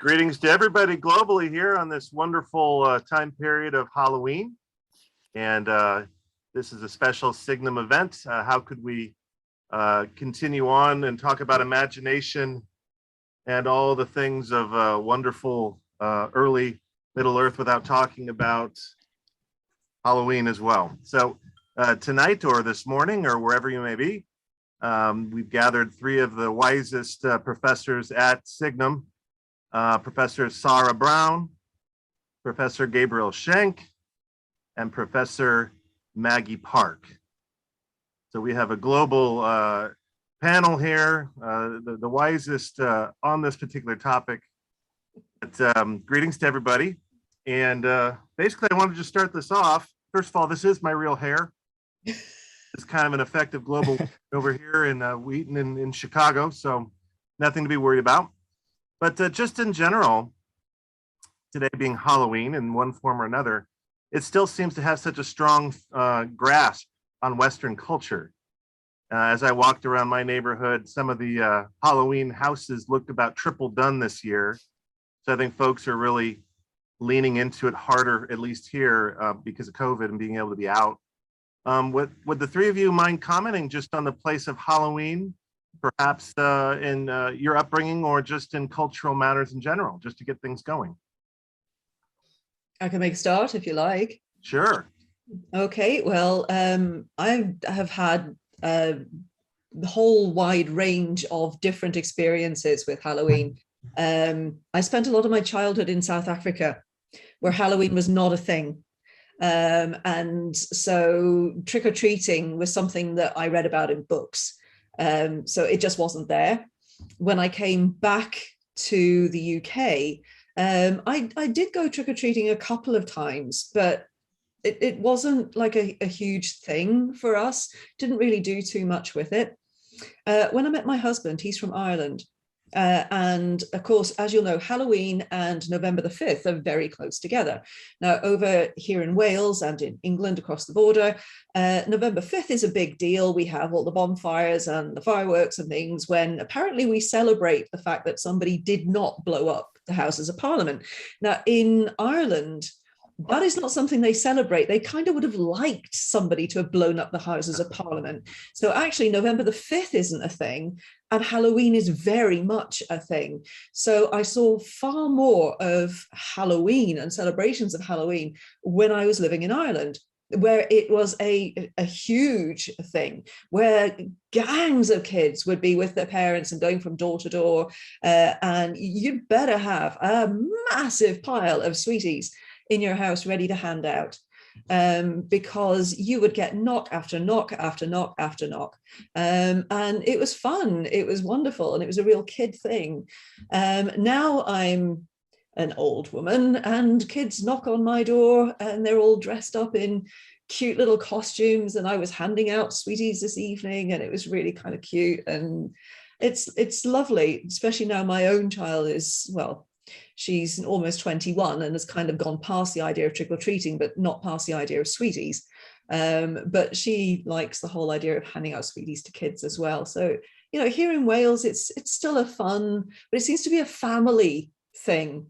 Greetings to everybody globally here on this wonderful time period of Halloween. And this is a special Signum event. How could we continue on and talk about imagination and all the things of wonderful early Middle Earth without talking about Halloween as well? So tonight or this morning or wherever you may be, we've gathered three of the wisest professors at Signum. Professor Sara Brown, Professor Gabriel Schenk, and Professor Maggie Parke. So we have a global panel here, the wisest on this particular topic. But, greetings to everybody. And basically, I wanted to just start this off. First of all, this is my real hair. It's kind of an effective global over here in Wheaton in Chicago, so nothing to be worried about. But just in general, today being Halloween in one form or another, it still seems to have such a strong grasp on Western culture. As I walked around my neighborhood, some of the Halloween houses looked about triple done this year. So I think folks are really leaning into it harder, at least here, because of COVID and being able to be out. Would the three of you mind commenting just on the place of Halloween, perhaps in your upbringing or just in cultural matters in general, just to get things going? I can make a start if you like. Sure. Okay, well, I have had the whole wide range of different experiences with Halloween. I spent a lot of my childhood in South Africa, where Halloween was not a thing. And so trick-or-treating was something that I read about in books. So it just wasn't there. When I came back to the UK, I did go trick-or-treating a couple of times, but it wasn't like a huge thing for us. Didn't really do too much with it. When I met my husband, he's from Ireland. And of course, as you'll know, Halloween and November the 5th are very close together. Now, over here in Wales and in England across the border, November 5th is a big deal. We have all the bonfires and the fireworks and things when apparently we celebrate the fact that somebody did not blow up the Houses of Parliament. Now, in Ireland, that is not something they celebrate. They kind of would have liked somebody to have blown up the Houses of Parliament. So actually, November the 5th isn't a thing, and Halloween is very much a thing. So I saw far more of Halloween and celebrations of Halloween when I was living in Ireland, where it was a huge thing, where gangs of kids would be with their parents and going from door to door, and you'd better have a massive pile of sweeties in your house ready to hand out, because you would get knock after knock after knock after knock. And it was fun, it was wonderful, and it was a real kid thing. Now I'm an old woman and kids knock on my door and they're all dressed up in cute little costumes, and I was handing out sweeties this evening and it was really kind of cute, and it's lovely, especially now my own child is, well, she's almost 21 and has kind of gone past the idea of trick-or-treating, but not past the idea of sweeties. But she likes the whole idea of handing out sweeties to kids as well. So, you know, here in Wales, it's still a fun, but it seems to be a family thing.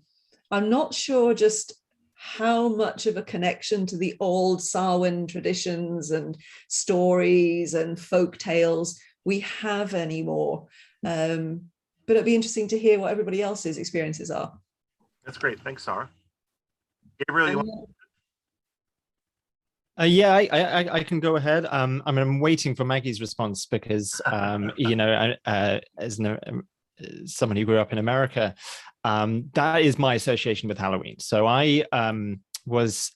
I'm not sure just how much of a connection to the old Samhain traditions and stories and folk tales we have anymore. But it'd be interesting to hear what everybody else's experiences are. That's great. Thanks, Sara. Gabriel, you want? Yeah, I can go ahead. I'm waiting for Maggie's response because, you know, as someone who grew up in America, that is my association with Halloween. So I was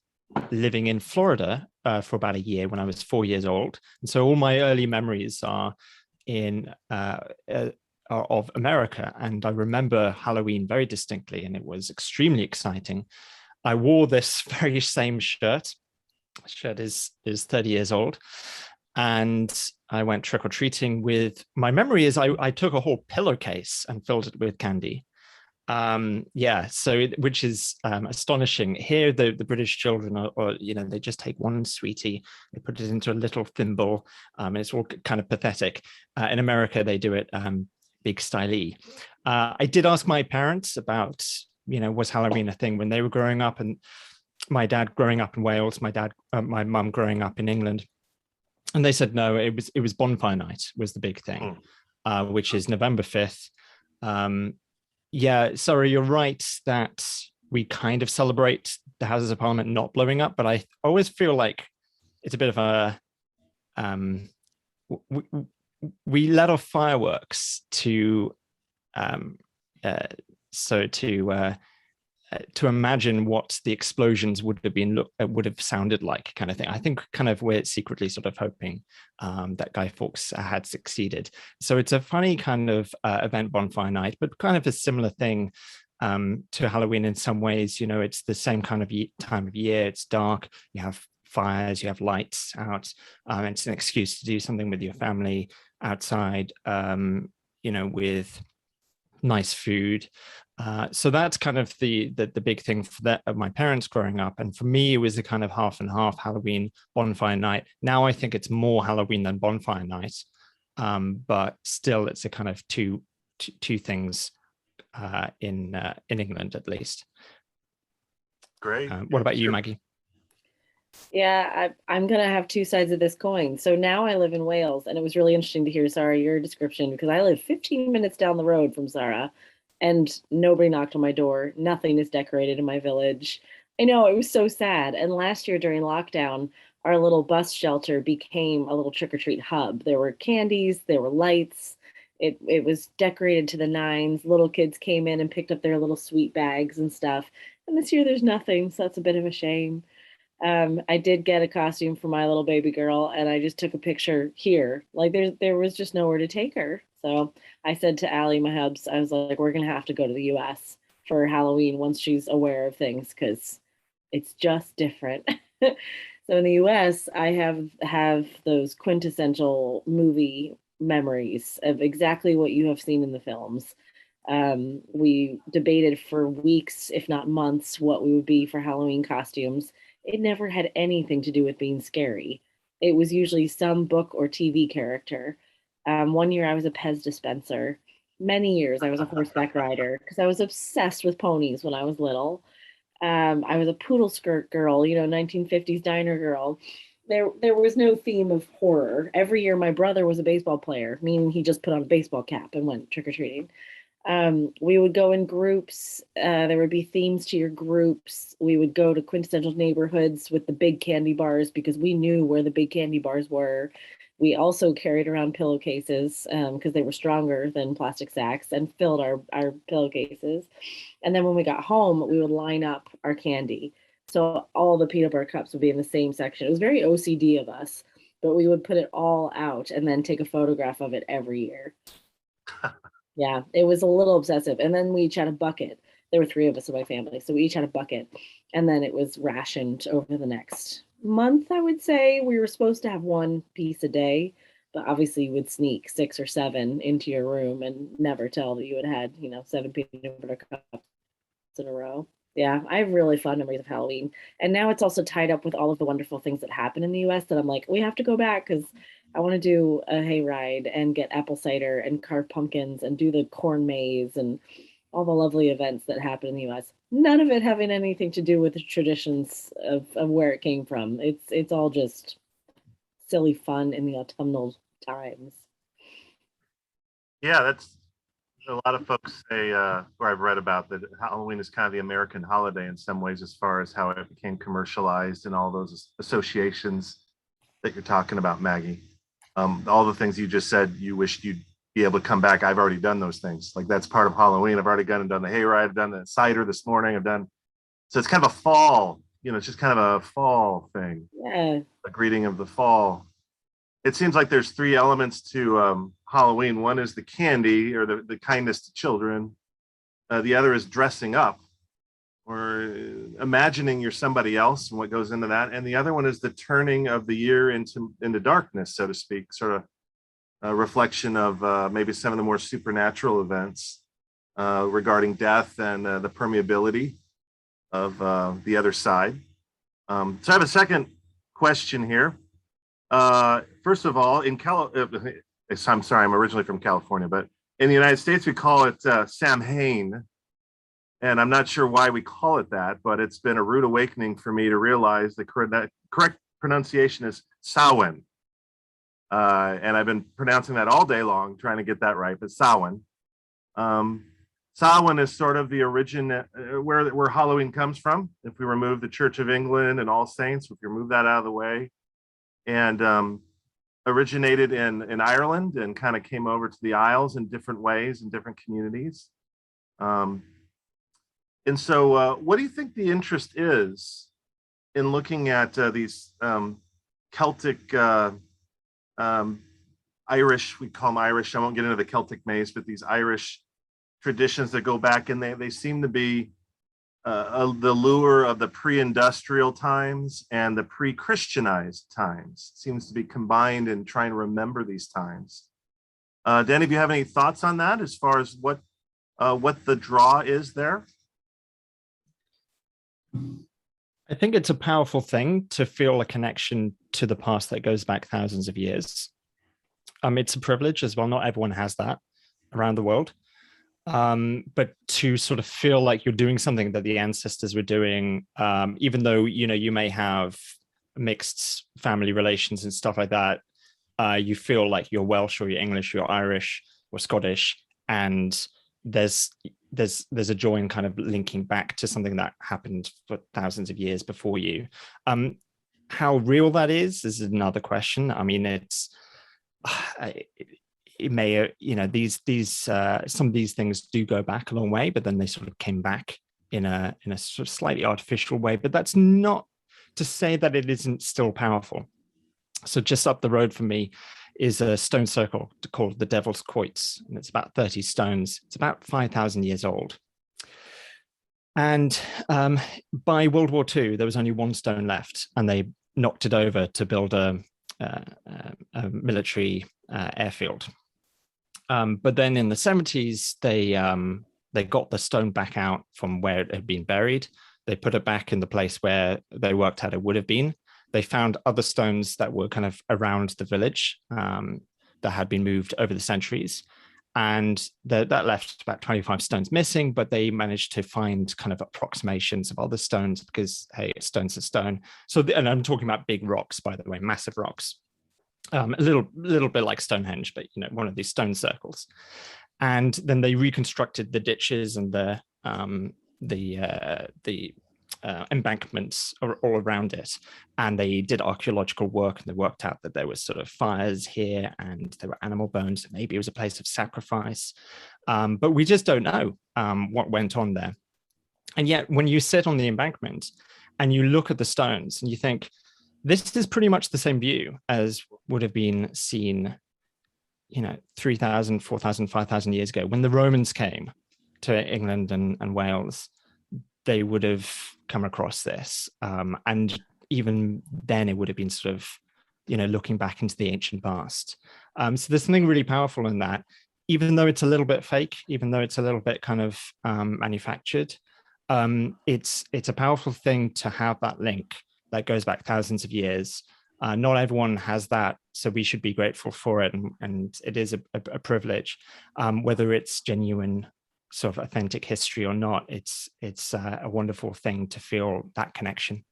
living in Florida for about a year when I was 4 years old. And so all my early memories are of America, and I remember Halloween very distinctly, and it was extremely exciting. I wore this very same shirt. The shirt is 30 years old, and I went trick-or-treating with, my memory is I took a whole pillowcase and filled it with candy. Yeah, so which is astonishing. Here, the British children are, you know, they just take one sweetie, they put it into a little thimble, and it's all kind of pathetic. In America, they do it big style-y. I did ask my parents about was Halloween a thing when they were growing up, and my dad growing up in Wales, my mum growing up in England. And they said, no, it was bonfire night was the big thing, which is November 5th. Yeah, sorry, you're right that we kind of celebrate the Houses of Parliament not blowing up, but I always feel like it's a bit of a, we let off fireworks to imagine what the explosions would have sounded like, kind of thing. I think kind of we're secretly sort of hoping that Guy Fawkes had succeeded. So it's a funny kind of event, bonfire night, but kind of a similar thing to Halloween in some ways. It's the same kind of time of year. It's dark. You have fires. You have lights out. It's an excuse to do something with your family outside. With nice food. So that's kind of the big thing for my parents growing up. And for me, it was a kind of half and half Halloween, bonfire night. Now I think it's more Halloween than bonfire night. But still, it's a kind of two things in England, at least. Great. What about you, Maggie? Yeah, I'm going to have two sides of this coin. So now I live in Wales, and it was really interesting to hear, Sara, your description, because I live 15 minutes down the road from Sara, and nobody knocked on my door. Nothing is decorated in my village. I know, it was so sad. And last year during lockdown, our little bus shelter became a little trick-or-treat hub. There were candies, there were lights. It was decorated to the nines. Little kids came in and picked up their little sweet bags and stuff. And this year there's nothing, so that's a bit of a shame. I did get a costume for my little baby girl, and I just took a picture here. Like there was just nowhere to take her. So I said to Allie, my hubs, I was like, we're going to have to go to the US for Halloween once she's aware of things, because it's just different. So in the US, I have those quintessential movie memories of exactly what you have seen in the films. We debated for weeks, if not months, what we would be for Halloween costumes. It never had anything to do with being scary. It was usually some book or TV character. One year I was a Pez dispenser. Many years I was a horseback rider because I was obsessed with ponies when I was little. I was a poodle skirt girl, 1950s diner girl. There was no theme of horror. Every year my brother was a baseball player, meaning he just put on a baseball cap and went trick-or-treating. We would go in groups. There would be themes to your groups. We would go to quintessential neighborhoods with the big candy bars because we knew where the big candy bars were. We also carried around pillowcases because they were stronger than plastic sacks, and filled our pillowcases. And then when we got home, we would line up our candy. So all the peanut butter cups would be in the same section. It was very OCD of us, but we would put it all out and then take a photograph of it every year. Yeah, it was a little obsessive. And then we each had a bucket. There were 3 of us in my family, so we each had a bucket. And then it was rationed over the next month, I would say. We were supposed to have 1 piece a day, but obviously you would sneak 6 or 7 into your room and never tell that you had 7 peanut butter cups in a row. Yeah, I have really fond memories of Halloween. And now it's also tied up with all of the wonderful things that happen in the US that I'm like, we have to go back because I want to do a hayride and get apple cider and carve pumpkins and do the corn maze and all the lovely events that happen in the US. None of it having anything to do with the traditions of where it came from. It's all just silly fun in the autumnal times. Yeah, that's a lot of folks say, where I've read about that Halloween is kind of the American holiday in some ways, as far as how it became commercialized and all those associations that you're talking about, Maggie. All the things you just said, you wished you'd be able to come back. I've already done those things. Like that's part of Halloween. I've already gone and done the hayride. I've done the cider this morning. So it's kind of a fall, it's just kind of a fall thing. Yeah. A greeting of the fall. It seems like there's 3 elements to Halloween. One is the candy, or the kindness to children. The other is dressing up, or imagining you're somebody else and what goes into that. And the other one is the turning of the year into darkness, so to speak, sort of a reflection of maybe some of the more supernatural events regarding death and the permeability of the other side. So I have a second question here. First of all, I'm sorry, I'm originally from California, but in the United States, we call it Samhain. And I'm not sure why we call it that, but it's been a rude awakening for me to realize the correct pronunciation is Samhain. And I've been pronouncing that all day long, trying to get that right, but Samhain. Samhain is sort of the origin where Halloween comes from. If we remove the Church of England and All Saints, if you remove that out of the way, and originated in Ireland and kind of came over to the Isles in different ways in different communities. And so what do you think the interest is in looking at these Celtic, Irish, we call them Irish, I won't get into the Celtic maze, but these Irish traditions that go back, and they seem to be the lure of the pre-industrial times and the pre-Christianized times. Seems to be combined in trying to remember these times. Danny, do you have any thoughts on that as far as what the draw is there? I think it's a powerful thing to feel a connection to the past that goes back thousands of years. It's a privilege as well. Not everyone has that around the world. But to sort of feel like you're doing something that the ancestors were doing, even though, you may have mixed family relations and stuff like that, you feel like you're Welsh or you're English, you're Irish or Scottish, and there's a joy in kind of linking back to something that happened for thousands of years before you. How real that is another question. I mean, it may, these some of these things do go back a long way, but then they sort of came back in a sort of slightly artificial way. But that's not to say that it isn't still powerful. So just up the road from me is a stone circle called the Devil's Quoits, and it's about 30 stones. It's about 5,000 years old. And by World War II, there was only one stone left, and they knocked it over to build a military airfield. But then in the 70s, they got the stone back out from where it had been buried. They put it back in the place where they worked out it would have been. They found other stones that were kind of around the village that had been moved over the centuries. And that left about 25 stones missing, but they managed to find kind of approximations of other stones because, hey, stone's a stone. So, and I'm talking about big rocks, by the way, massive rocks. A little bit like Stonehenge, but one of these stone circles. And then they reconstructed the ditches and the embankments all around it, and they did archaeological work, and they worked out that there was sort of fires here, and there were animal bones. Maybe it was a place of sacrifice, but we just don't know what went on there. And yet, when you sit on the embankment and you look at the stones, and you think, this is pretty much the same view as would have been seen, 3,000, 4,000, 5,000 years ago. When the Romans came to England and Wales, they would have come across this. And even then it would have been sort of, looking back into the ancient past. So there's something really powerful in that, even though it's a little bit fake, even though it's a little bit kind of manufactured. It's a powerful thing to have that link that goes back thousands of years. Not everyone has that, so we should be grateful for it, and it is a privilege. Whether it's genuine, sort of authentic history or not, it's a wonderful thing to feel that connection.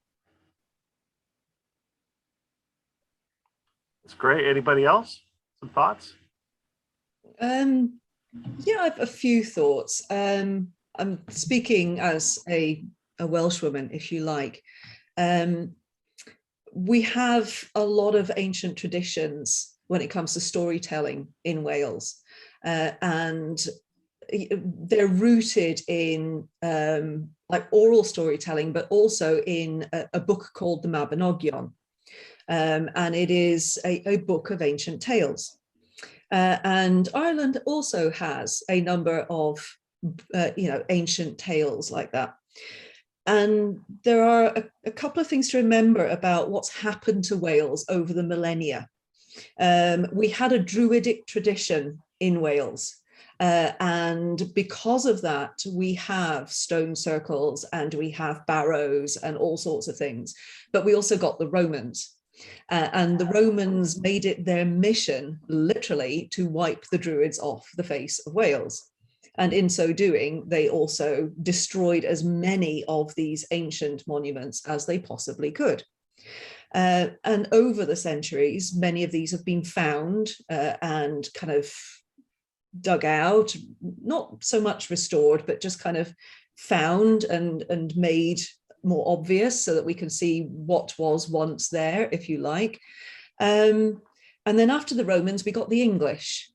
That's great. Anybody else? Some thoughts? Yeah, I have a few thoughts. I'm speaking as a Welsh woman, if you like. We have a lot of ancient traditions when it comes to storytelling in Wales, and they're rooted in like oral storytelling, but also in a book called the Mabinogion, and it is a book of ancient tales. And Ireland also has a number of ancient tales like that. And there are a couple of things to remember about what's happened to Wales over the millennia. We had a Druidic tradition in Wales. And because of that, we have stone circles and we have barrows and all sorts of things. But we also got the Romans. And the Romans made it their mission, literally, to wipe the Druids off the face of Wales. And in so doing, they also destroyed as many of these ancient monuments as they possibly could. And over the centuries, many of these have been found and kind of dug out, not so much restored, but just kind of found and made more obvious so that we can see what was once there, if you like. And then after the Romans, we got the English.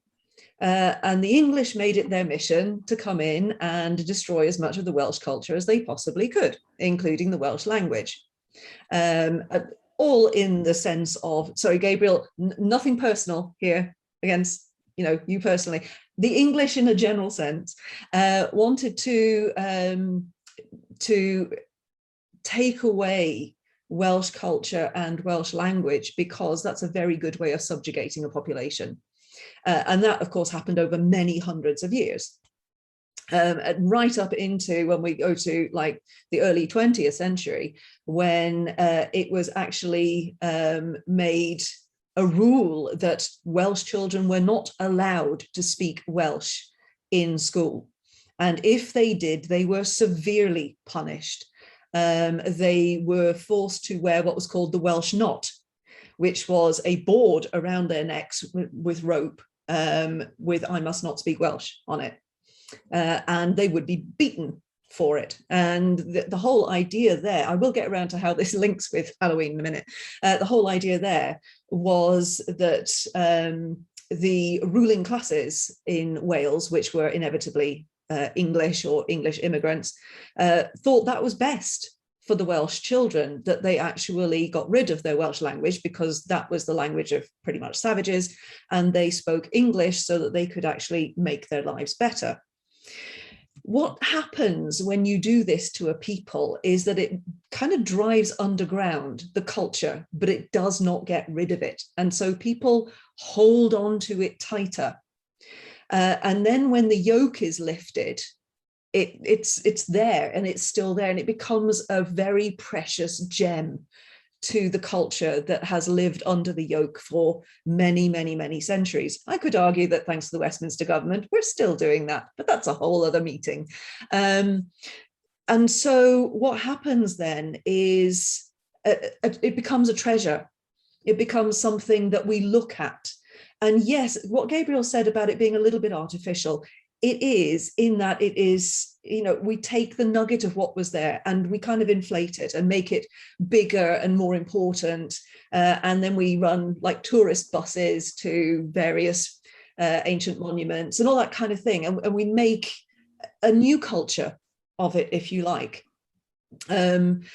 And the English made it their mission to come in and destroy as much of the Welsh culture as they possibly could, including the Welsh language. All in the sense of, sorry, Gabriel, nothing personal here against, you personally. The English, in a general sense, wanted to take away Welsh culture and Welsh language because that's a very good way of subjugating a population. And that, of course, happened over many hundreds of years. Right up into when we go to like the early 20th century, when it was actually made a rule that Welsh children were not allowed to speak Welsh in school. And if they did, they were severely punished. They were forced to wear what was called the Welsh knot, which was a board around their necks with rope with "I must not speak Welsh" on it. And they would be beaten for it. And the whole idea there, I will get around to how this links with Halloween in a minute. The whole idea there was that the ruling classes in Wales, which were inevitably English or English immigrants, thought that was best for the Welsh children, that they actually got rid of their Welsh language because that was the language of pretty much savages, and they spoke English so that they could actually make their lives better. What happens when you do this to a people is that it kind of drives underground the culture, but it does not get rid of it. And so people hold on to it tighter. And then when the yoke is lifted, it's there and it's still there, and it becomes a very precious gem to the culture that has lived under the yoke for many, many, many centuries. I could argue that thanks to the Westminster government, we're still doing that, but that's a whole other meeting. And so what happens then is it becomes a treasure. It becomes something that we look at. And yes, what Gabriel said about it being a little bit artificial, it is, in that it is, we take the nugget of what was there and we kind of inflate it and make it bigger and more important. And then we run like tourist buses to various ancient monuments and all that kind of thing. And we make a new culture of it, if you like. And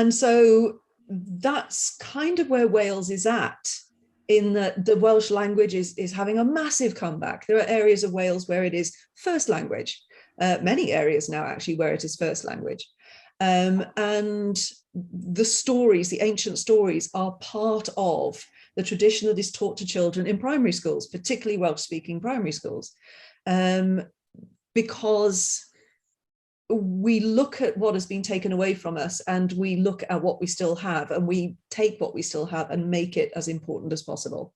so that's kind of where Wales is at, in that the Welsh language is having a massive comeback. There are areas of Wales where it is first language, many areas now actually where it is first language. And the stories, the ancient stories, are part of the tradition that is taught to children in primary schools, particularly Welsh-speaking primary schools, because we look at what has been taken away from us and we look at what we still have, and we take what we still have and make it as important as possible.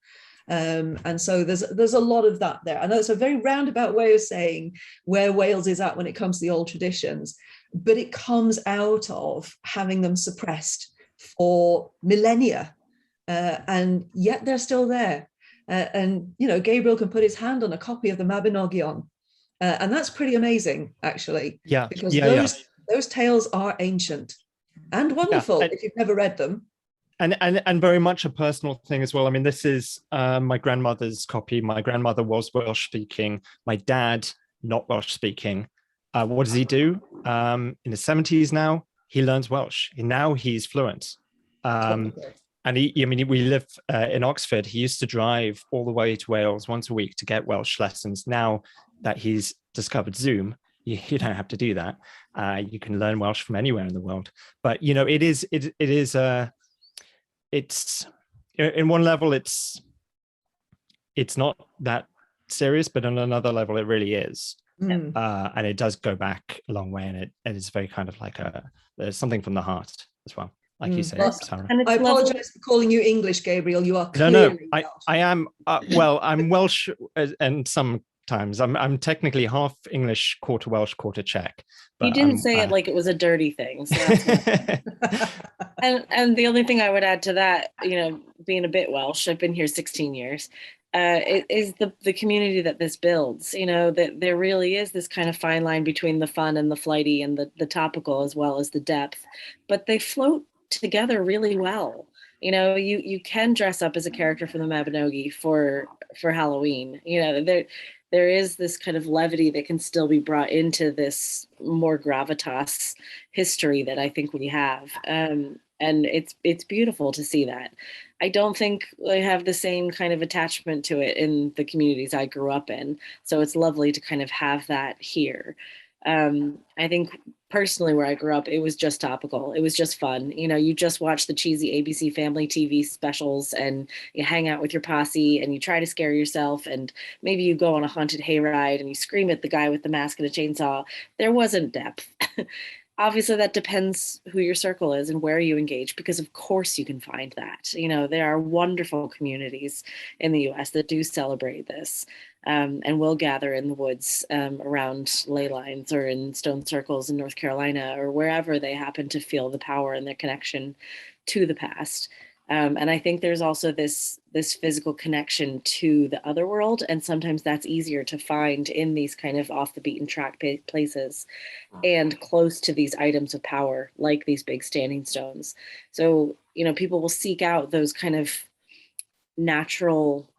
And so there's a lot of that there. I know it's a very roundabout way of saying where Wales is at when it comes to the old traditions, but it comes out of having them suppressed for millennia, and yet they're still there. And Gabriel can put his hand on a copy of the Mabinogion. And that's pretty amazing, actually. Yeah, because those tales are ancient and wonderful if you've never read them. And very much a personal thing as well. I mean, this is my grandmother's copy. My grandmother was Welsh speaking. My dad, not Welsh speaking. What does he do? In the 70s now, he learns Welsh. Now he's fluent. And we live in Oxford. He used to drive all the way to Wales once a week to get Welsh lessons. Now that he's discovered Zoom, you don't have to do that. You can learn Welsh from anywhere in the world. But it's in one level it's not that serious, but on another level it really is. And it does go back a long way, and it is very kind of like there's something from the heart as well, like you say, Sara. And I apologize for calling you English, Gabriel. You are clearly no, Welsh. I am well, I'm Welsh and some times. I'm technically half English, quarter Welsh, quarter Czech. But you didn't say it like it was a dirty thing. So that's and the only thing I would add to that, being a bit Welsh, I've been here 16 years, is the community that this builds. That there really is this kind of fine line between the fun and the flighty and the topical as well as the depth, but they float together really well. You can dress up as a character from the Mabinogi for Halloween. There is this kind of levity that can still be brought into this more gravitas history that I think we have. And it's beautiful to see that. I don't think I have the same kind of attachment to it in the communities I grew up in. So it's lovely to kind of have that here. I think personally where I grew up, it was just topical. It was just fun. You just watch the cheesy ABC Family TV specials and you hang out with your posse and you try to scare yourself. And maybe you go on a haunted hayride and you scream at the guy with the mask and a chainsaw. There wasn't depth. Obviously, that depends who your circle is and where you engage, because of course you can find that. There are wonderful communities in the US that do celebrate this and will gather in the woods around ley lines or in stone circles in North Carolina or wherever they happen to feel the power and their connection to the past. And I think there's also this physical connection to the other world. And sometimes that's easier to find in these kind of off the beaten track places and close to these items of power, like these big standing stones. So, people will seek out those kind of natural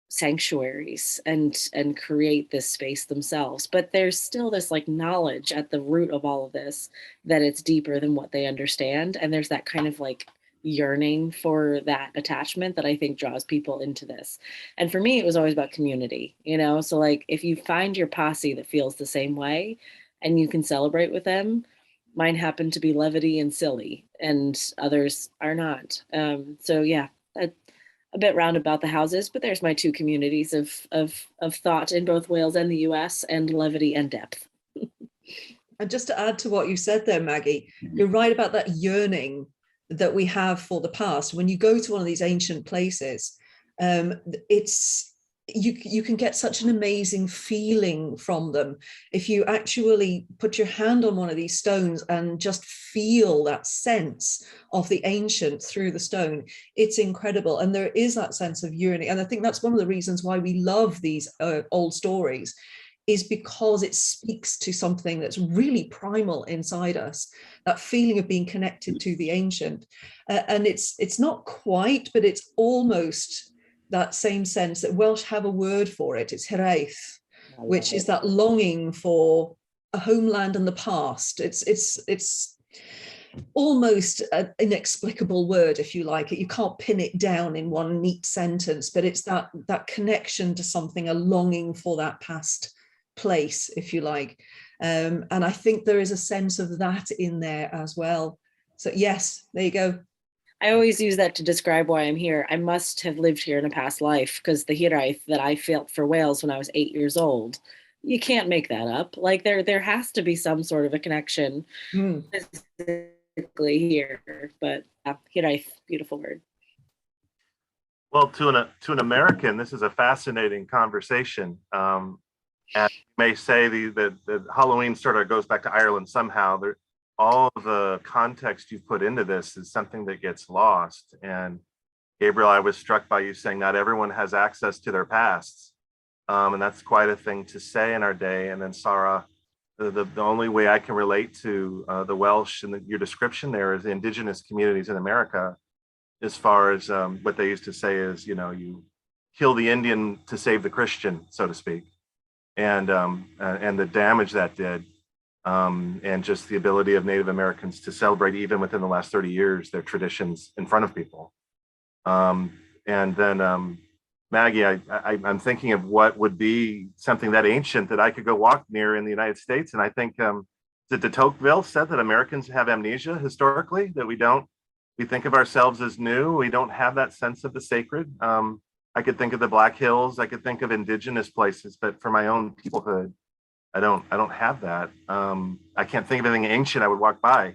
sanctuaries and create this space themselves. But there's still this like knowledge at the root of all of this, that it's deeper than what they understand. And there's that kind of like yearning for that attachment that I think draws people into this. And for me, it was always about community, so like if you find your posse that feels the same way and you can celebrate with them, mine happen to be levity and silly and others are not. So yeah, a bit round about the houses, but there's my two communities of thought in both Wales and the US, and levity and depth. And just to add to what you said there, Maggie, you're right about that yearning that we have for the past. When you go to one of these ancient places, it's you can get such an amazing feeling from them if you actually put your hand on one of these stones and just feel that sense of the ancient through the stone. It's incredible, and there is that sense of yearning. And I think that's one of the reasons why we love these old stories, is because it speaks to something that's really primal inside us, that feeling of being connected to the ancient. And it's not quite, but it's almost that same sense that Welsh have a word for it. It's hiraeth, which is that longing for a homeland and the past. It's almost an inexplicable word, if you like it. You can't pin it down in one neat sentence, but it's that connection to something, a longing for that past place, if you like. And I think there is a sense of that in there as well. So yes, there you go. I always use that to describe why I'm here. I must have lived here in a past life, because the hiraeth that I felt for Wales when I was 8 years old, you can't make that up. Like there has to be some sort of a connection physically here. But hiraeth, beautiful word. Well, to an American, this is a fascinating conversation. And you may say the Halloween sort of goes back to Ireland somehow. All of the context you've put into this is something that gets lost. And Gabriel, I was struck by you saying not everyone has access to their pasts. And that's quite a thing to say in our day. And then Sara, the only way I can relate to the Welsh and your description there is the indigenous communities in America, as far as what they used to say is, you kill the Indian to save the Christian, so to speak. And the damage that did. And just the ability of Native Americans to celebrate, even within the last 30 years, their traditions in front of people. And then Maggie, I'm thinking of what would be something that ancient that I could go walk near in the United States. And I think that de Tocqueville said that Americans have amnesia historically, that we think of ourselves as new. We don't have that sense of the sacred. I could think of the Black Hills. I could think of indigenous places, but for my own peoplehood, I don't have that. I can't think of anything ancient I would walk by.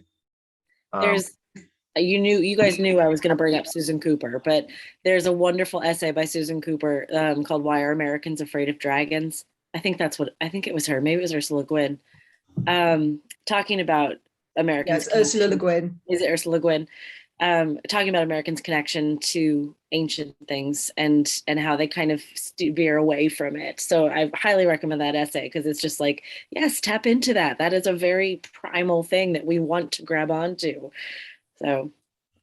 you guys knew I was going to bring up Susan Cooper, but there's a wonderful essay by Susan Cooper called "Why Are Americans Afraid of Dragons?" I think it was her. Maybe it was Ursula Guin, talking about Americans. Yes, Ursula Le Guin. Is it Ursula Guin? Talking about Americans' connection to ancient things and how they kind of veer away from it. So I highly recommend that essay because it's just like, yes, tap into that. That is a very primal thing that we want to grab onto. So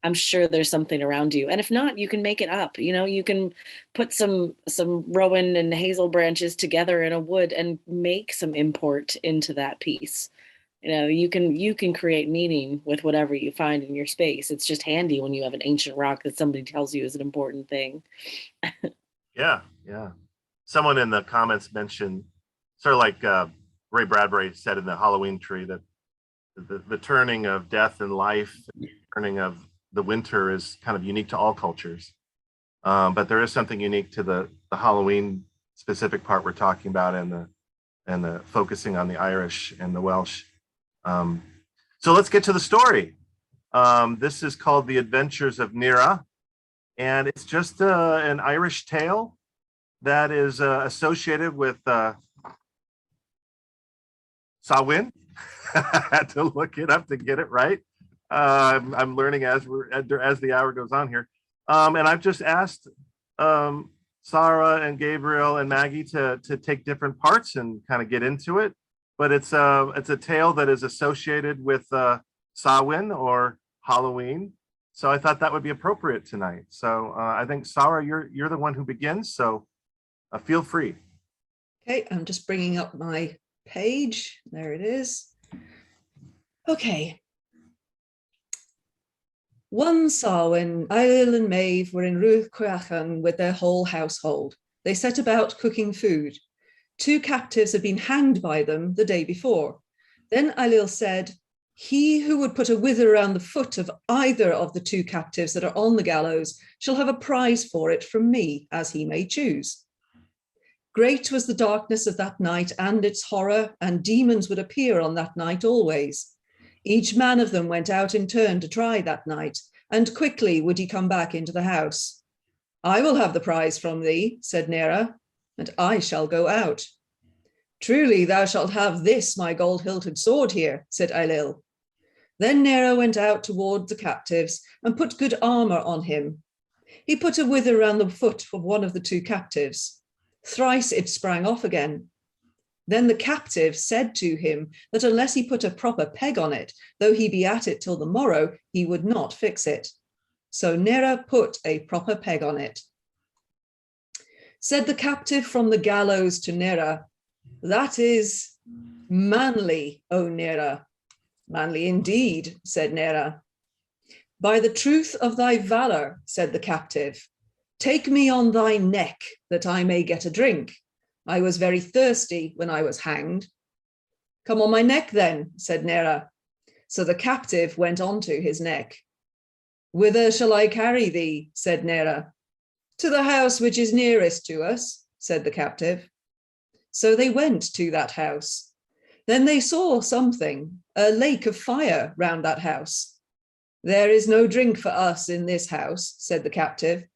I'm sure there's something around you. And if not, you can make it up. You can put some rowan and hazel branches together in a wood and make some import into that piece. You can create meaning with whatever you find in your space. It's just handy when you have an ancient rock that somebody tells you is an important thing. Yeah. Someone in the comments mentioned, sort of like Ray Bradbury said in the Halloween tree, that the turning of death and life, the turning of the winter is kind of unique to all cultures. But there is something unique to the Halloween specific part we're talking about, and the focusing on the Irish and the Welsh. So let's get to the story. This is called The Adventures of Nera, and it's just an Irish tale that is associated with Samhain. I had to look it up to get it right. I'm learning as the hour goes on here, and I've just asked Sara and Gabriel and Maggie to take different parts and kind of get into it. But it's a tale that is associated with Samhain or Halloween, so I thought that would be appropriate tonight. So I think Sara, you're the one who begins, so feel free. Okay, I'm just bringing up my page. There it is. Okay. One Samhain, Ail and Maeve were in Ruth Cuachan with their whole household. They set about cooking food. 2 captives had been hanged by them the day before. Then Ailill said, "He who would put a wither around the foot of either of the 2 captives that are on the gallows shall have a prize for it from me, as he may choose." Great was the darkness of that night and its horror, and demons would appear on that night always. Each man of them went out in turn to try that night, and quickly would he come back into the house. "I will have the prize from thee," said Nera, "and I shall go out." "Truly thou shalt have this, my gold-hilted sword here," said Ailill. Then Nera went out toward the captives and put good armor on him. He put a wither round the foot of one of the 2 captives. Thrice it sprang off again. Then the captive said to him that unless he put a proper peg on it, though he be at it till the morrow, he would not fix it. So Nera put a proper peg on it. Said the captive from the gallows to Nera, "That is manly, O Nera." "Manly indeed," said Nera. "By the truth of thy valor," said the captive, "take me on thy neck that I may get a drink. I was very thirsty when I was hanged." "Come on my neck then," said Nera. So the captive went on to his neck. "Whither shall I carry thee?" said Nera. "To the house which is nearest to us," said the captive. So they went to that house. Then they saw something, a lake of fire round that house. "There is no drink for us in this house," said the captive.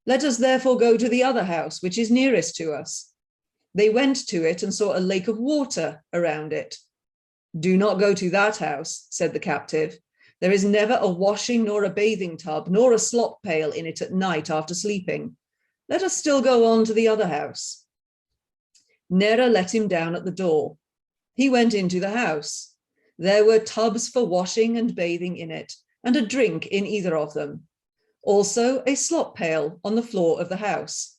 "Let us therefore go to the other house which is nearest to us." They went to it and saw a lake of water around it. "Do not go to that house," said the captive. "There is never a washing nor a bathing tub nor a slop pail in it at night after sleeping. Let us still go on to the other house." Nera let him down at the door. He went into the house. There were tubs for washing and bathing in it, and a drink in either of them. Also a slop pail on the floor of the house.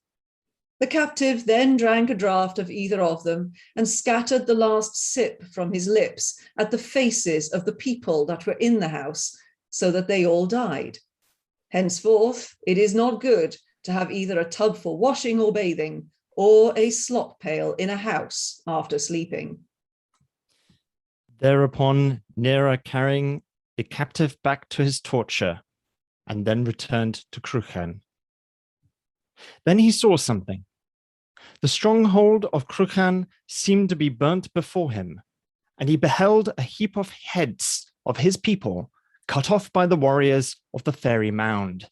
The captive then drank a draught of either of them and scattered the last sip from his lips at the faces of the people that were in the house, so that they all died. Henceforth, it is not good to have either a tub for washing or bathing, or a slop pail in a house after sleeping. Thereupon Nera carrying the captive back to his torture, and then returned to Cruachan. Then he saw something. The stronghold of Cruachan seemed to be burnt before him, and he beheld a heap of heads of his people cut off by the warriors of the fairy Mound.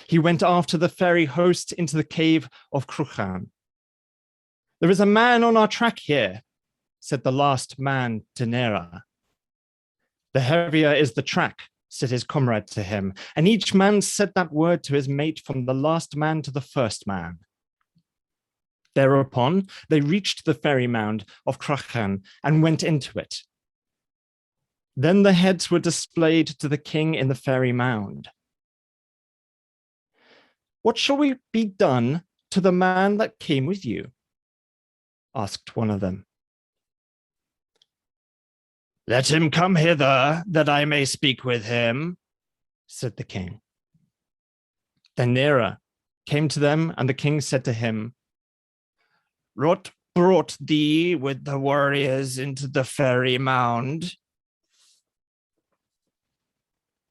He went after the fairy host into the cave of Cruchan. "There is a man on our track here," said the last man to Nera. "The heavier is the track," said his comrade to him, and each man said that word to his mate from the last man to the first man. Thereupon they reached the fairy Mound of Cruchan and went into it. Then the heads were displayed to the king in the fairy Mound. "What shall we be done to the man that came with you?" asked one of them. "Let him come hither, that I may speak with him," said the king. Then Nera came to them, and the king said to him, "What brought thee with the warriors into the fairy Mound?"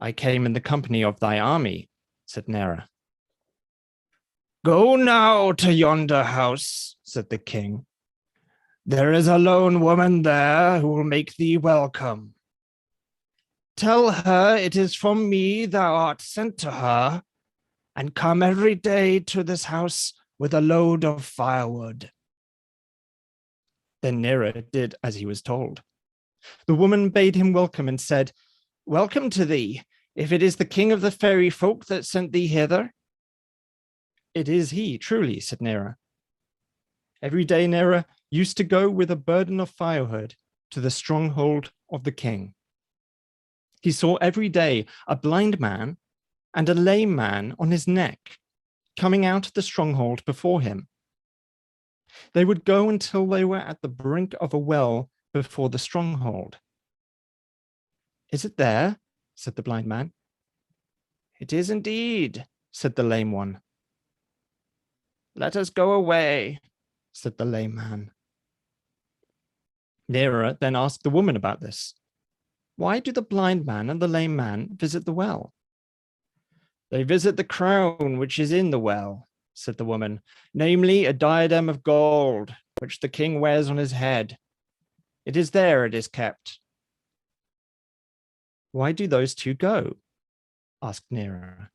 "I came in the company of thy army," said Nera. "Go now to yonder house," said the king. "There is a lone woman there who will make thee welcome. Tell her it is from me thou art sent to her, and come every day to this house with a load of firewood." Then Nera did as he was told. The woman bade him welcome and said, "Welcome to thee, if it is the king of the fairy folk that sent thee hither." "It is he, truly," said Nera. Every day Nera used to go with a burden of firewood to the stronghold of the king. He saw every day a blind man and a lame man on his neck coming out of the stronghold before him. They would go until they were at the brink of a well before the stronghold. "Is it there?" said the blind man. "It is indeed," said the lame one. "Let us go away," said the lame man. Nera then asked the woman about this. "Why do the blind man and the lame man visit the well?" "They visit the crown which is in the well," said the woman, "namely a diadem of gold, which the king wears on his head. It is there it is kept." "Why do those two go?" asked Nera.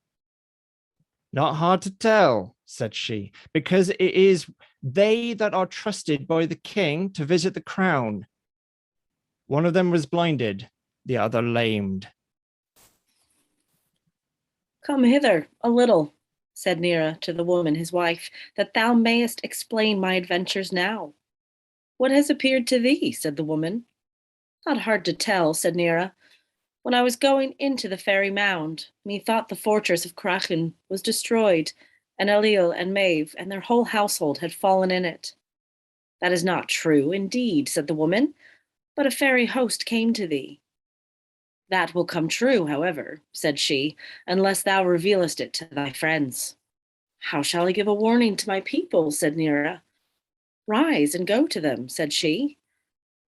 "Not hard to tell," said she, "because it is they that are trusted by the king to visit the crown. One of them was blinded, the other lamed." "Come hither a little," said Nera to the woman, his wife, "that thou mayest explain my adventures now." "What has appeared to thee?" said the woman. "Not hard to tell," said Nera. "When I was going into the fairy Mound, methought the fortress of Cruchan was destroyed, and Eliel and Maeve and their whole household had fallen in it." "That is not true, indeed," said the woman, "but a fairy host came to thee." "That will come true, however," said she, "unless thou revealest it to thy friends." "How shall I give a warning to my people?" said Nera. "Rise and go to them," said she.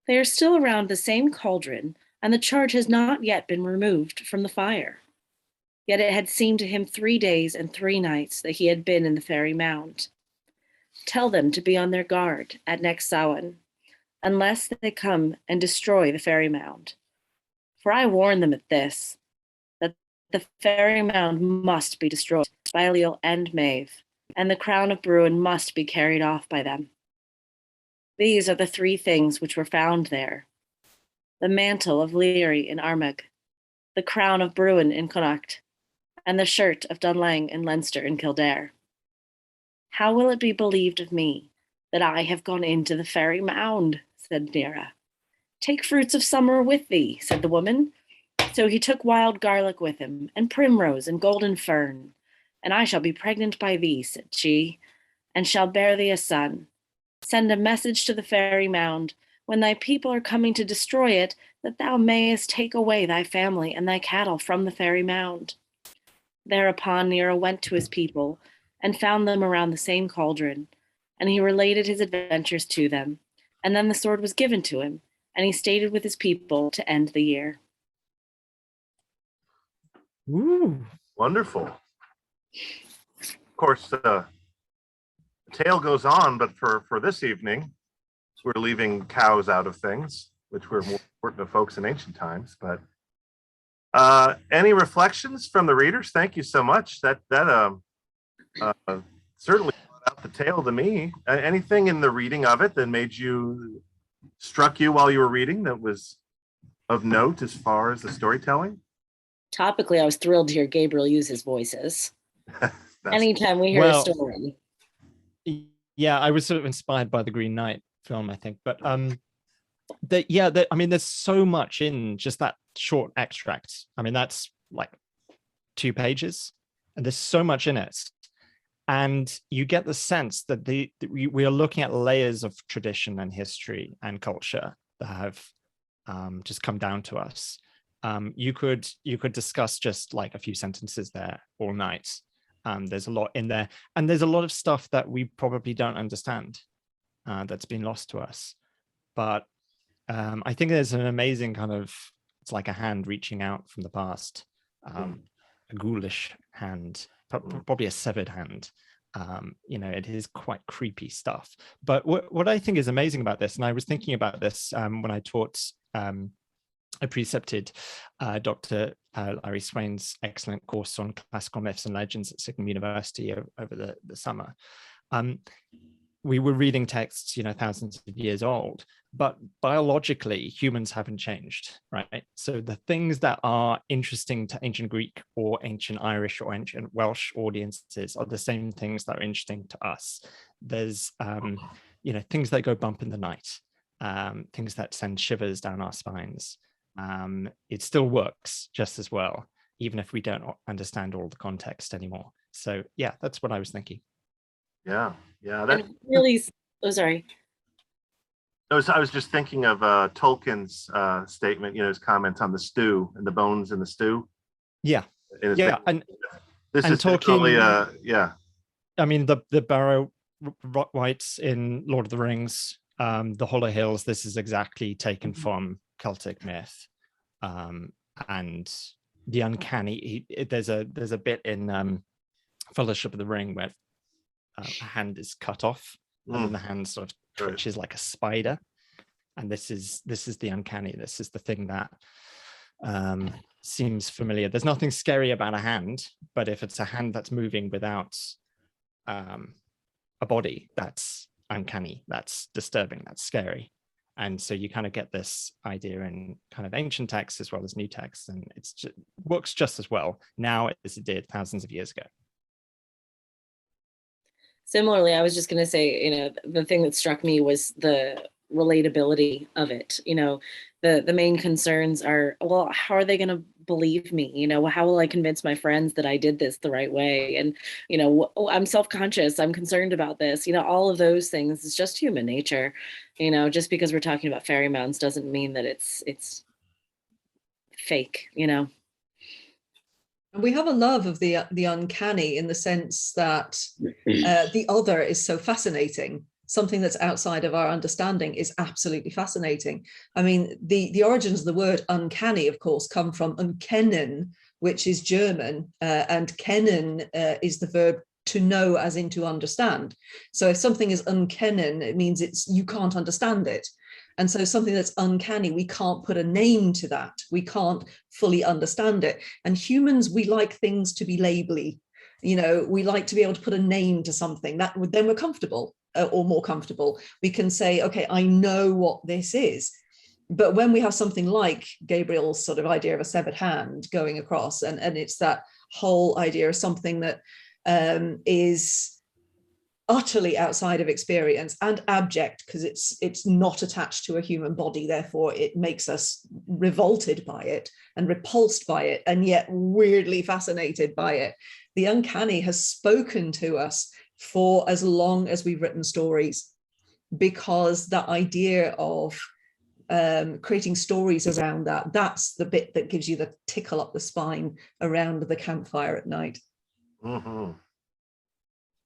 "They are still around the same cauldron, and the charge has not yet been removed from the fire." Yet it had seemed to him 3 days and 3 nights that he had been in the fairy Mound. "Tell them to be on their guard at next Samhain, unless they come and destroy the fairy Mound. For I warn them at this, that the fairy Mound must be destroyed by Eliel and Maeve, and the crown of Bruin must be carried off by them. These are the 3 things which were found there: the mantle of Leary in Armagh, the crown of Bruin in Connacht, and the shirt of Dunlang in Leinster and Kildare. How will it be believed of me that I have gone into the fairy Mound?" said Nera. "Take fruits of summer with thee," said the woman. So he took wild garlic with him, and primrose and golden fern. "And I shall be pregnant by thee," said she, "and shall bear thee a son. Send a message to the fairy Mound, when thy people are coming to destroy it, that thou mayest take away thy family and thy cattle from the fairy Mound." Thereupon Nera went to his people and found them around the same cauldron, and he related his adventures to them. And then the sword was given to him, and he stayed with his people to end the year. Ooh. Wonderful. Of course, the tale goes on, but for this evening, we're leaving cows out of things, which were more important to folks in ancient times. But Any reflections from the readers? Thank you so much. That certainly brought out the tale to me. Anything in the reading of it that struck you while you were reading that was of note as far as the storytelling? Topically, I was thrilled to hear Gabriel use his voices. That's- Anytime we hear a story. Yeah, I was sort of inspired by the Green Knight film, I think. But I mean, there's so much in just that short extract. I mean, that's like 2 pages, and there's so much in it. And you get the sense that we are looking at layers of tradition and history and culture that have just come down to us. You could discuss just like a few sentences there all night. There's a lot in there, and there's a lot of stuff that we probably don't understand that's been lost to us. But I think there's an amazing kind of, it's like a hand reaching out from the past, a ghoulish hand, probably a severed hand. It is quite creepy stuff. But what I think is amazing about this, and I was thinking about this when I taught, I precepted Dr. Larry Swain's excellent course on classical myths and legends at Signum University over the summer. We were reading texts, thousands of years old, but biologically humans haven't changed, right? So the things that are interesting to ancient Greek or ancient Irish or ancient Welsh audiences are the same things that are interesting to us. There's, things that go bump in the night, things that send shivers down our spines. It still works just as well, even if we don't understand all the context anymore. So yeah, that's what I was thinking. Yeah. And really, sorry. I was just thinking of Tolkien's statement, his comment on the stew and the bones in the stew. Yeah. And this and is Tolkien, yeah. I mean, the Barrow Wights in Lord of the Rings, the Hollow Hills, this is exactly taken from Celtic myth. And the uncanny, there's a bit in Fellowship of the Ring where a hand is cut off, and then the hand sort of twitches like a spider. And this is the uncanny. This is the thing that seems familiar. There's nothing scary about a hand, but if it's a hand that's moving without a body, that's uncanny, that's disturbing, that's scary. And so you kind of get this idea in kind of ancient texts as well as new texts, and it works just as well now as it did thousands of years ago. Similarly, I was just going to say, the thing that struck me was the relatability of it. The main concerns are, well, how are they going to believe me? How will I convince my friends that I did this the right way? And, I'm self-conscious, I'm concerned about this, all of those things. It's just human nature. Just because we're talking about fairy mounds doesn't mean that it's fake, We have a love of the uncanny in the sense that the other is so fascinating. Something that's outside of our understanding is absolutely fascinating. I mean, the origins of the word uncanny, of course, come from unkennen, which is German, and kennen is the verb to know, as in to understand. So if something is unkennen, it means you can't understand it. And so something that's uncanny, we can't put a name to that. We can't fully understand it. And humans, we like things to be labely. We like to be able to put a name to something that then we're comfortable or more comfortable. We can say, okay, I know what this is. But when we have something like Gabriel's sort of idea of a severed hand going across, and it's that whole idea of something that is utterly outside of experience and abject, because it's not attached to a human body, therefore it makes us revolted by it and repulsed by it, and yet weirdly fascinated by it. The uncanny has spoken to us for as long as we've written stories, because that idea of creating stories around that's the bit that gives you the tickle up the spine around the campfire at night.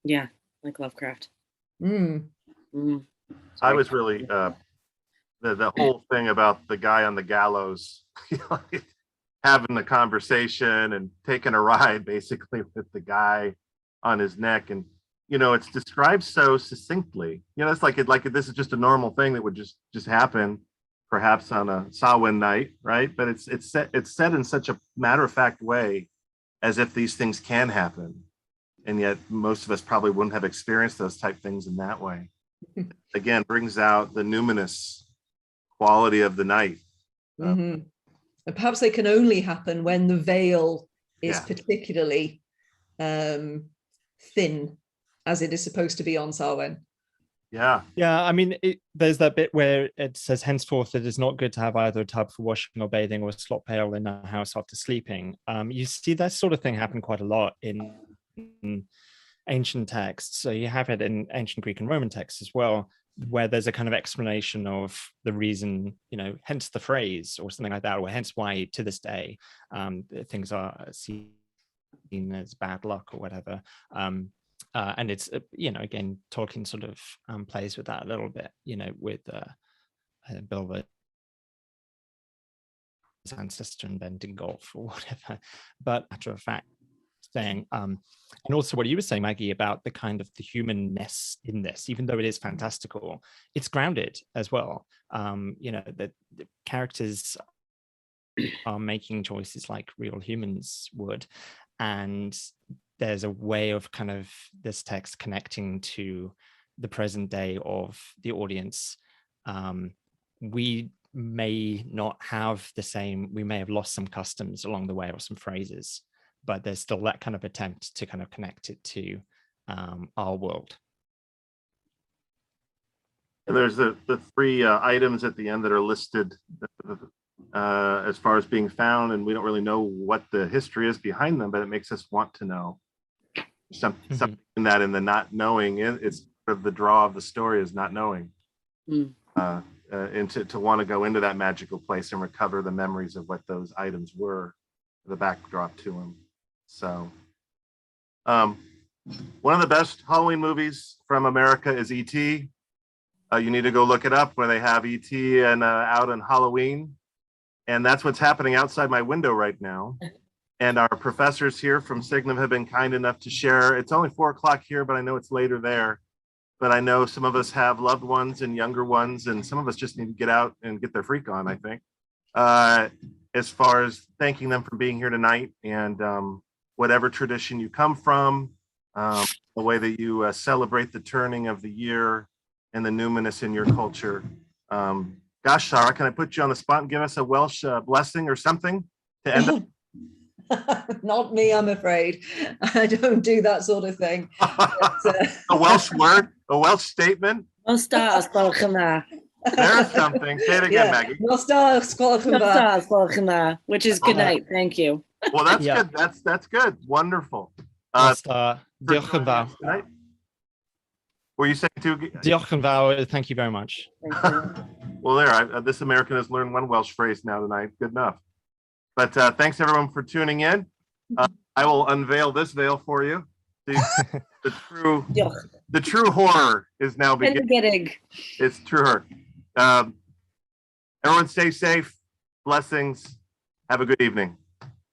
Yeah, like Lovecraft. I was really the whole thing about the guy on the gallows having the conversation and taking a ride basically with the guy on his neck, and it's described so succinctly. It's like this is just a normal thing that would just happen perhaps on a Samhain night, right? But it's said in such a matter-of-fact way, as if these things can happen. And yet most of us probably wouldn't have experienced those type things in that way. Again, brings out the numinous quality of the night. And perhaps they can only happen when the veil is Yeah. particularly thin, as it is supposed to be on Samhain. Yeah. Yeah, I mean, there's that bit where it says, henceforth, it is not good to have either a tub for washing or bathing or a slop pail in a house after sleeping. You see that sort of thing happen quite a lot in ancient texts. So you have it in ancient Greek and Roman texts as well, where there's a kind of explanation of the reason, hence the phrase or something like that, or hence why to this day things are seen as bad luck or whatever. And it's, again, Tolkien sort of plays with that a little bit, with Bilbo's ancestor and Ben Dingolf or whatever. But matter of fact, saying, and also what you were saying, Maggie, about the kind of the humanness in this, even though it is fantastical, it's grounded as well. The characters are making choices like real humans would, and there's a way of kind of this text connecting to the present day of the audience. We may not have the same, we may have lost some customs along the way or some phrases, but there's still that kind of attempt to kind of connect it to our world. And there's the three items at the end that are listed as far as being found, and we don't really know what the history is behind them, but it makes us want to know. Something that in the not knowing, it's sort of the draw of the story is not knowing. And to want to go into that magical place and recover the memories of what those items were, the backdrop to them. So one of the best Halloween movies from America is E.T. You need to go look it up, where they have E.T. and out on Halloween. And that's what's happening outside my window right now. And our professors here from Signum have been kind enough to share. It's only 4 o'clock here, but I know it's later there. But I know some of us have loved ones and younger ones, and some of us just need to get out and get their freak on, I think. As far as thanking them for being here tonight, and whatever tradition you come from, the way that you celebrate the turning of the year and the numinous in your culture. Gosh, Sara, can I put you on the spot and give us a Welsh blessing or something to end up? Not me, I'm afraid. I don't do that sort of thing. But, a Welsh word, a Welsh statement. There's something. Say it again, Maggie. Which is good night. Thank you. Well, that's good. That's good. Wonderful. Diolch yn fawr. Were you saying too? Diolch yn fawr. Thank you very much. Well, there. This American has learned one Welsh phrase now tonight. Good enough. But thanks everyone for tuning in. I will unveil this veil for you. The true horror is now beginning. It's true horror. Everyone stay safe. Blessings. Have a good evening.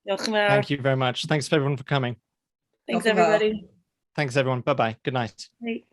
Thank you very much. Thanks everyone for coming. Thanks everybody. Thanks everyone. Bye-bye. Good night. Night.